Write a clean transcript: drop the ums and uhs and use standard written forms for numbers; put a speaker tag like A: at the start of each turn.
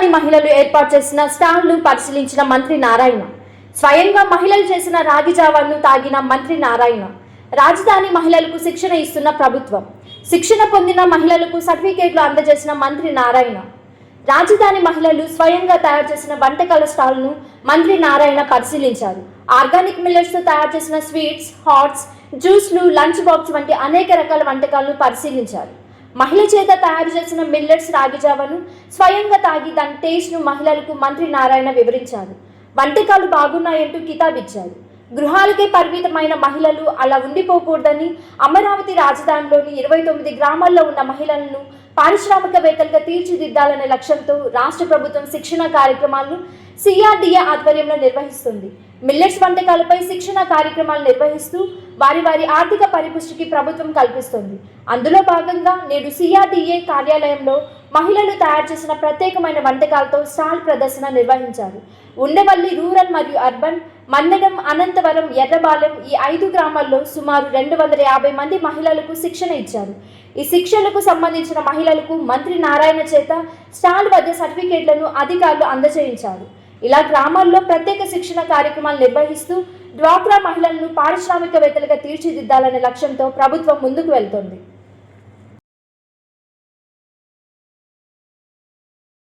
A: రాజధాని మహిళలు ఏర్పాటు చేసిన స్టాల్ను పరిశీలించిన మంత్రి నారాయణ. స్వయంగా మహిళలు చేసిన రాగి జావాను తాగిన మంత్రి నారాయణ. రాజధాని మహిళలకు శిక్షణ ఇస్తున్న ప్రభుత్వం. శిక్షణ పొందిన మహిళలకు సర్టిఫికేట్లు అందజేసిన మంత్రి నారాయణ. రాజధాని మహిళలు స్వయంగా తయారు చేసిన వంటకాల స్టాల్ను మంత్రి నారాయణ పరిశీలించారు. ఆర్గానిక్ మిల్లెట్స్తో తయారు చేసిన స్వీట్స్, హాట్స్, జ్యూస్లు, లంచ్ బాక్స్ వంటి అనేక రకాల వంటకాలను పరిశీలించారు. మహిళ చేత తయారు చేసిన మిల్లెట్స్ రాగి జావను స్వయంగా తాగి దాని టేస్ట్ను మహిళలకు మంత్రి నారాయణ వివరించారు. వంటకాలు బాగున్నాయంటూ కితాబిచ్చారు. గృహాలకే పరిమితమైన మహిళలు అలా ఉండిపోకూడదని అమరావతి రాజధానిలోని 29 గ్రామాల్లో ఉన్న మహిళలను పారిశ్రామికవేత్తలుగా తీర్చిదిద్దాలనే లక్ష్యంతో రాష్ట్ర ప్రభుత్వం శిక్షణ కార్యక్రమాలను సిఆర్డీఏ ఆధ్వర్యంలో నిర్వహిస్తుంది. మిల్లెట్స్ వంటకాలపై శిక్షణ కార్యక్రమాలు నిర్వహిస్తూ వారి ఆర్థిక పరిపుష్టికి ప్రభుత్వం కల్పిస్తుంది. అందులో భాగంగా నేడు సిఆర్డీఏ కార్యాలయంలో మహిళలు తయారు చేసిన ప్రత్యేకమైన వంటకాలతో స్టాల్ ప్రదర్శన నిర్వహించారు. ఉండవల్లి రూరల్ మరియు అర్బన్, మన్నెడం, అనంతవరం, ఎర్రబాలెం ఈ 5 గ్రామాల్లో సుమారు 250 మంది మహిళలకు శిక్షణ ఇచ్చారు. ఈ శిక్షణకు సంబంధించిన మహిళలకు మంత్రి నారాయణ చేత స్టాల్ వద్ద సర్టిఫికేట్లను అధికారులు అందజేయించారు. ఇలా గ్రామాల్లో ప్రత్యేక శిక్షణ కార్యక్రమాలు నిర్వహిస్తూ డ్వాక్రా మహిళలను పారిశ్రామికవేత్తలుగా తీర్చిదిద్దాలనే లక్ష్యంతో ప్రభుత్వం ముందుకు వెళ్తోంది.